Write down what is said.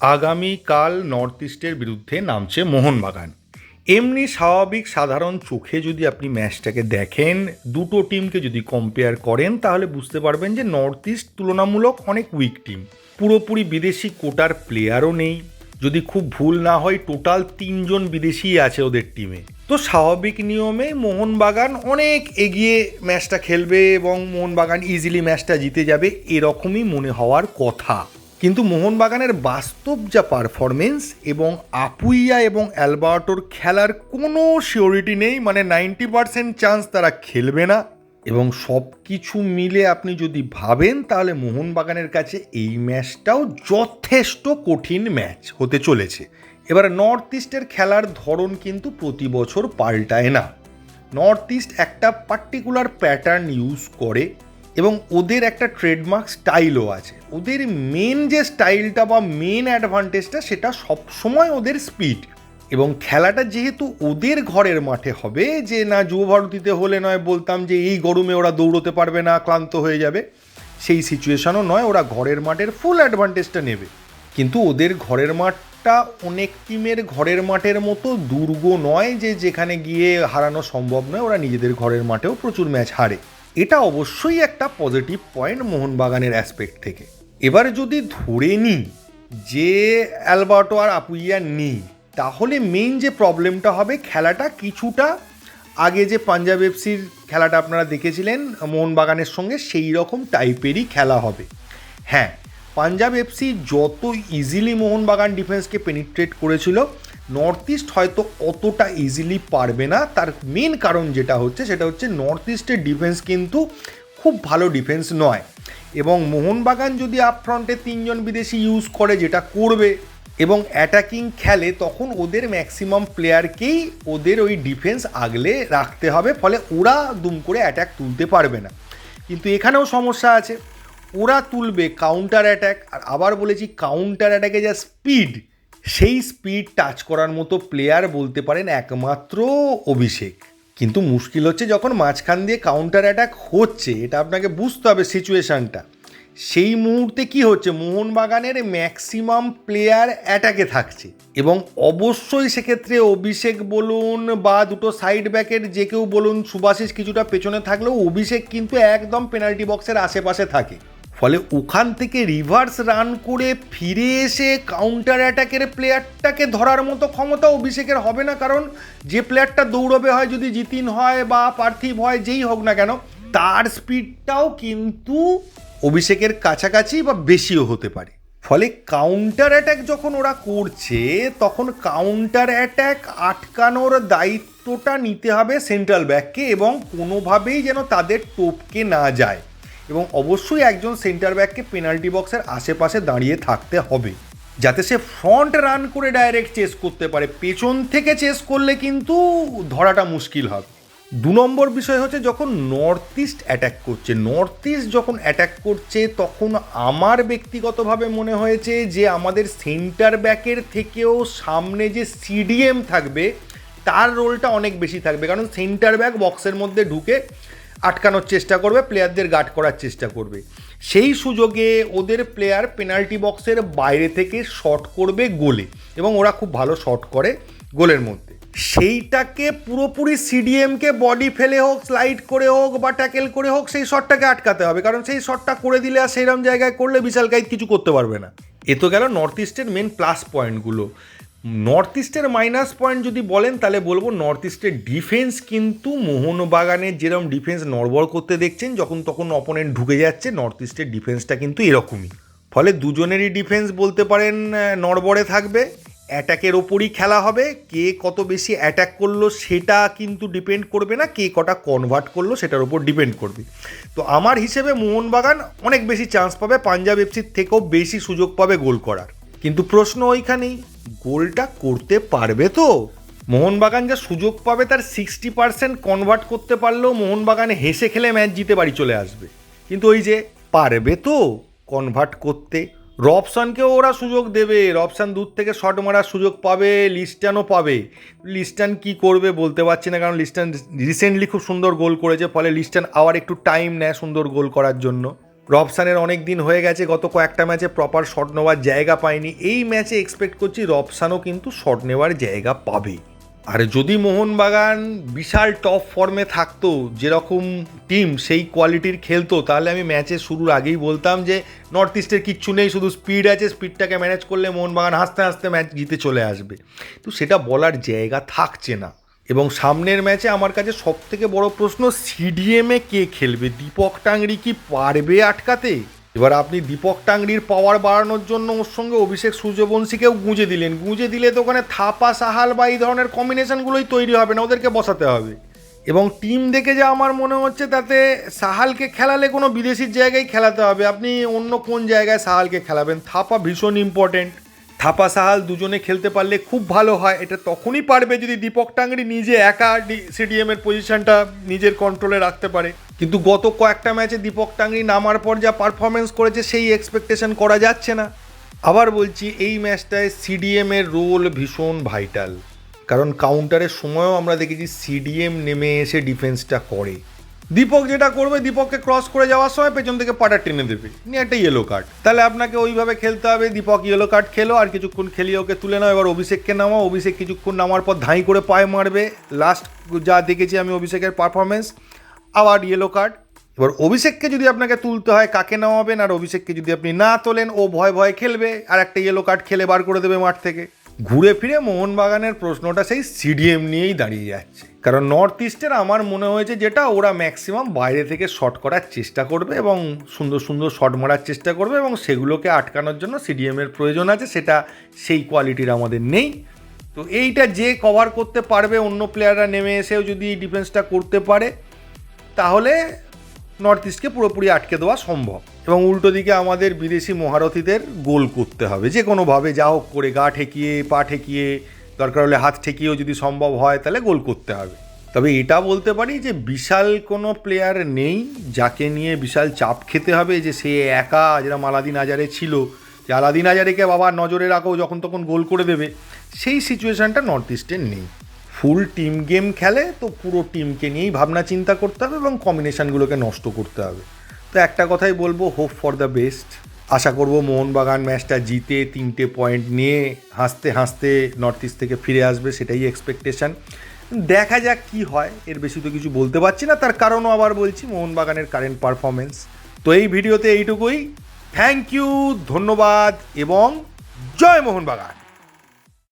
আগামীকাল নর্থ ইস্টের বিরুদ্ধে নামছে মোহনবাগান। এমনি স্বাভাবিক সাধারণ চোখে যদি আপনি ম্যাচটাকে দেখেন, দুটো টিমকে যদি কম্পেয়ার করেন তাহলে বুঝতে পারবেন যে নর্থ ইস্ট তুলনামূলক অনেক উইক টিম। পুরোপুরি বিদেশি কোটার প্লেয়ারও নেই, যদি খুব ভুল না হয় টোটাল 3জন বিদেশি আছে ওদের টিমে। তো স্বাভাবিক নিয়মে মোহনবাগান অনেক এগিয়ে ম্যাচটা খেলবে এবং মোহনবাগান ইজিলি ম্যাচটা জিতে যাবে, এরকমই মনে হওয়ার কথা। কিন্তু মোহনবাগানের বাস্তব যা পারফরমেন্স এবং আপুইয়া এবং অ্যালবার্টোর খেলার কোনো সিওরিটি নেই, মানে 90% চান্স তারা খেলবে না। এবং সব কিছু মিলে আপনি যদি ভাবেন তাহলে মোহনবাগানের কাছে এই ম্যাচটাও যথেষ্ট কঠিন ম্যাচ হতে চলেছে। এবার নর্থ ইস্টের খেলার ধরন কিন্তু প্রতি বছর পাল্টায় না। নর্থ ইস্ট একটা পার্টিকুলার প্যাটার্ন ইউজ করে এবং ওদের একটা ট্রেডমার্ক স্টাইলও আছে। ওদের মেন যে স্টাইলটা বা মেন অ্যাডভান্টেজটা সেটা সবসময় ওদের স্পিড। এবং খেলাটা যেহেতু ওদের ঘরের মাঠে হবে, যে না যুবভারতীতে হলে নয় বলতাম যে এই গরমে ওরা দৌড়তে পারবে না, ক্লান্ত হয়ে যাবে, সেই সিচুয়েশনও নয়, ওরা ঘরের মাঠের ফুল অ্যাডভান্টেজটা নেবে। কিন্তু ওদের ঘরের মাঠটা অনেক টিমের ঘরের মাঠের মতো দুর্গ নয় যে যেখানে গিয়ে হারানো সম্ভব নয়, ওরা নিজেদের ঘরের মাঠেও প্রচুর ম্যাচ হারে। এটা অবশ্যই একটা পজিটিভ পয়েন্ট মোহনবাগানের অ্যাসপেক্ট থেকে। এবার যদি ধরে নিই যে অ্যালবার্টো আর আপুইয়া নেই, তাহলে মেইন যে প্রবলেমটা হবে, খেলাটা কিছুটা আগে যে পাঞ্জাব এফসির খেলাটা আপনারা দেখেছিলেন মোহনবাগানের সঙ্গে, সেই রকম টাইপেরই খেলা হবে। হ্যাঁ, পাঞ্জাব এফসি যত ইজিলি মোহনবাগান ডিফেন্সকে পেনিট্রেট করেছিল, নর্থ ইস্ট হয়তো অতটা ইজিলি পারবে না। তার মেন কারণ যেটা হচ্ছে সেটা হচ্ছে নর্থ ইস্টের ডিফেন্স কিন্তু খুব ভালো ডিফেন্স নয়। এবং মোহনবাগান যদি আপফ্রন্টে 3জন বিদেশি ইউজ করে, যেটা করবে, এবং অ্যাটাকিং খেলে, তখন ওদের ম্যাক্সিমাম প্লেয়ারকেই ওদের ওই ডিফেন্স আগলে রাখতে হবে, ফলে ওরা দুম করে অ্যাটাক তুলতে পারবে না। কিন্তু এখানেও সমস্যা আছে, ওরা তুলবে কাউন্টার অ্যাটাক। আর আবার বলেছি, কাউন্টার অ্যাটাকে যা স্পিড, সেই স্পিড টাচ করার মতো প্লেয়ার বলতে পারেন একমাত্র অভিষেক। কিন্তু মুশকিল হচ্ছে যখন মাঝখান দিয়ে কাউন্টার অ্যাটাক হচ্ছে, এটা আপনাকে বুঝতে হবে সিচুয়েশানটা। সেই মুহূর্তে কি হচ্ছে, মোহনবাগানের ম্যাক্সিমাম প্লেয়ার অ্যাটাকে থাকছে এবং অবশ্যই সেক্ষেত্রে অভিষেক বলুন বা দুটো সাইড ব্যাকের যে কেউ বলুন, সুভাশিস কিছুটা পেছনে থাকলেও অভিষেক কিন্তু একদম পেনাল্টি বক্সের আশেপাশে থাকে। ফলে ওখান থেকে রিভার্স রান করে ফিরে এসে কাউন্টার অ্যাটাকের প্লেয়ারটাকে ধরার মতো ক্ষমতা অভিষেকের হবে না, কারণ যে প্লেয়ারটা দৌড়বে হয়, যদি জিতিন হয় বা পার্থিব হয়, যেই হোক না কেন, তার স্পিডটাও কিন্তু অভিষেকের কাছাকাছি বা বেশিও হতে পারে। ফলে কাউন্টার অ্যাটাক যখন ওরা করছে, তখন কাউন্টার অ্যাটাক আটকানোর দায়িত্বটা নিতে হবে সেন্ট্রাল ব্যাককে, এবং কোনোভাবেই যেন তাদের টপকে না যায়। এবং অবশ্যই একজন সেন্টার ব্যাককে পেনাল্টি বক্সের আশেপাশে দাঁড়িয়ে থাকতে হবে, যাতে সে ফ্রন্ট রান করে ডাইরেক্ট চেস করতে পারে। পেছন থেকে চেস করলে কিন্তু ধরাটা মুশকিল হবে। 2 নম্বর বিষয় হচ্ছে, যখন নর্থ ইস্ট অ্যাটাক করছে, নর্থ ইস্ট যখন অ্যাটাক করছে, তখন আমার ব্যক্তিগতভাবে মনে হয়েছে যে আমাদের সেন্টার ব্যাকের থেকেও সামনে যে সিডিএম থাকবে তার রোলটা অনেক বেশি থাকবে। কারণ সেন্টার ব্যাক বক্সের মধ্যে ঢুকে আটকানোর চেষ্টা করবে, প্লেয়ারদের গার্ড করার চেষ্টা করবে। সেই সুযোগে ওদের প্লেয়ার পেনাল্টি বক্সের বাইরে থেকে শট করবে গোলে, এবং ওরা খুব ভালো শট করে গোলের মধ্যে। সেইটাকে পুরোপুরি সিডিএমকে বডি ফেলে হোক, স্লাইড করে হোক বা ট্যাকেল করে হোক, সেই শটটাকে আটকাতে হবে। কারণ সেই শটটা করে দিলে আর সেইরকম জায়গায় করলে বিশাল কাইত কিছু করতে পারবে না। এ তো গেল নর্থ ইস্টের মেন প্লাস পয়েন্টগুলো। নর্থ ইস্টের মাইনাস পয়েন্ট যদি বলেন, তাহলে বলবো নর্থ ইস্টের ডিফেন্স কিন্তু মোহনবাগানের যেরকম ডিফেন্স নড়বড় করতে দেখছেন, যখন তখন অপোনেন্ট ঢুকে যাচ্ছে, নর্থ ইস্টের ডিফেন্সটা কিন্তু এরকমই। ফলে দুজনেরই ডিফেন্স বলতে পারেন নড়বড়ে থাকবে। অ্যাটাকের ওপরই খেলা হবে, কে কত বেশি অ্যাটাক করলো সেটা কিন্তু ডিপেন্ড করবে না, কে কটা কনভার্ট করলো সেটার উপর ডিপেন্ড করবে। তো আমার হিসেবে মোহনবাগান অনেক বেশি চান্স পাবে, পাঞ্জাব এফসির থেকেও বেশি সুযোগ পাবে গোল করার। কিন্তু প্রশ্ন ওইখানেই, গোলটা করতে পারবে তো? মোহনবাগান যা সুযোগ পাবে তার 60% কনভার্ট করতে পারলেও মোহনবাগান হেসে খেলে ম্যাচ জিতে বাড়ি চলে আসবে। কিন্তু ওই যে পারবে তো কনভার্ট করতে? রবসানকেও ওরা সুযোগ দেবে, রবসান দূর থেকে শট মারার সুযোগ পাবে, লিস্টানও পাবে। লিস্টান কি করবে বলতে পারছি না, কারণ লিস্টান রিসেন্টলি খুব সুন্দর গোল করেছে, ফলে লিস্টান আবার একটু টাইম নেয় সুন্দর গোল করার জন্য। রবসানের অনেক দিন হয়ে গেছে, গত কয়েকটা ম্যাচে প্রপার শট নেওয়ার জায়গা পায়নি। এই ম্যাচে এক্সপেক্ট করছি রবসানও কিন্তু শট নেওয়ার জায়গা পাবে। আর যদি মোহনবাগান বিশাল টপ ফর্মে থাকতো, যেরকম টিম সেই কোয়ালিটির খেলতো, তাহলে আমি ম্যাচের শুরুর আগেই বলতাম যে নর্থ ইস্টের কিচ্ছু নেই, শুধু স্পিড আছে, স্পিডটাকে ম্যানেজ করলে মোহনবাগান হাসতে হাসতে ম্যাচ জিতে চলে আসবে। তো সেটা বলার জায়গা থাকছে না। এবং সামনের ম্যাচে আমার কাছে সবথেকে বড় প্রশ্ন, সিডিএমে কে খেলবে? দীপক টাংরি কি পারবে আটকাতে? এবার আপনি দীপক টাংরির পাওয়ার বাড়ানোর জন্য ওর সঙ্গে অভিষেক সূর্যবংশীকেও গুঁজে দিলেন। গুঁজে দিলে তো ওখানে থাপা সাহাল বা এই ধরনের কম্বিনেশনগুলোই তৈরি হবে না, ওদেরকে বসাতে হবে। এবং টিম দেখে যা আমার মনে হচ্ছে, তাতে সাহালকে খেলালে কোনো বিদেশির জায়গায় খেলাতে হবে। আপনি অন্য কোন জায়গায় সাহালকে খেলাবেন? থাপা ভীষণ ইম্পর্টেন্ট। থাপা সাহাল দুজনে খেলতে পারলে খুব ভালো হয়। এটা তখনই পারবে যদি দীপক টাংরি নিজে একা সিডিএমের পজিশনটা নিজের কন্ট্রোলে রাখতে পারে। কিন্তু গত কয়েকটা ম্যাচে দীপক টাংরি নামার পর যা পারফরমেন্স করেছে, সেই এক্সপেকটেশন করা যাচ্ছে না। আবার বলছি, এই ম্যাচটায় সিডিএমের রোল ভীষণ ভাইটাল, কারণ কাউন্টারের সময়ও আমরা দেখেছি সিডিএম নেমে এসে ডিফেন্সটা করে। দীপক যেটা করবে, দীপককে ক্রস করে যাওয়ার সময় পেছন থেকে পাটা টেনে দেবে, নিয়ে একটা ইয়েলো কার্ড। তাহলে আপনাকে ওইভাবে খেলতে হবে। দীপক ইয়েলো কার্ড খেলো, আর কিছুক্ষণ খেলিয়ে ওকে তুলে নাও। এবার অভিষেককে নামাও, অভিষেক কিছুক্ষণ নামার পর ধাঁই করে পায়ে মারবে। লাস্ট যা দেখেছি আমি অভিষেকের পারফরমেন্স, আবার ইয়েলো কার্ড। এবার অভিষেককে যদি আপনাকে তুলতে হয়, কাকে নামাবেন? আর অভিষেককে যদি আপনি না তোলেন, ও ভয় ভয় খেলবে আর একটা ইয়েলো কার্ড খেলে বার করে দেবে মাঠ থেকে। ঘুরে ফিরে মোহনবাগানের প্রশ্নটা সেই সিডিএম নিয়েই দাঁড়িয়ে যাচ্ছে। কারণ নর্থ ইস্টের আমার মনে হয়েছে যেটা, ওরা ম্যাক্সিমাম বাইরে থেকে শট করার চেষ্টা করবে এবং সুন্দর সুন্দর শট মারার চেষ্টা করবে, এবং সেগুলোকে আটকানোর জন্য সিডিএমের প্রয়োজন আছে। সেটা সেই কোয়ালিটির আমাদের নেই। তো এইটা যে কভার করতে পারবে, অন্য প্লেয়াররা নেমে এসেও যদি এই ডিফেন্সটা করতে পারে, তাহলে নর্থ ইস্টকে পুরোপুরি আটকে দেওয়া সম্ভব। এবং উল্টো দিকে আমাদের বিদেশি মহারথীদের গোল করতে হবে যে কোনোভাবে, যা হোক করে, গা ঠেকিয়ে, পা ঠেকিয়ে, দরকার হলে হাত ঠেকিয়েও যদি সম্ভব হয়, তাহলে গোল করতে হবে। তবে এটা বলতে পারি যে বিশাল কোনো প্লেয়ার নেই যাকে নিয়ে বিশাল চাপ খেতে হবে, যে সে একা, যেরকম আলাদিন আজারে ছিল, যে আলাদিন আজারেকে বাবা নজরে রাখো, যখন তখন গোল করে দেবে। সেই সিচুয়েশানটা নর্থ ইস্টের নেই। ফুল টিম গেম খেলে তো পুরো টিমকে নিয়েই ভাবনা চিন্তা করতে হবে এবং কম্বিনেশানগুলোকে নষ্ট করতে হবে। তো একটা কথাই বলবো, হোপ ফর দ্য বেস্ট। আশা করবো মোহনবাগান ম্যাচটা জিতে 3টে পয়েন্ট নিয়ে হাসতে হাসতে নর্থ ইস্ট থেকে ফিরে আসবে, সেটাই এক্সপেকটেশান। দেখা যাক কি হয়, এর বেশি তো কিছু বলতে পারছি না। তার কারণও আবার বলছি, মোহনবাগানের কারেন্ট পারফরমেন্স। তো এই ভিডিওতে এইটুকুই। থ্যাংক ইউ, ধন্যবাদ এবং জয় মোহনবাগান।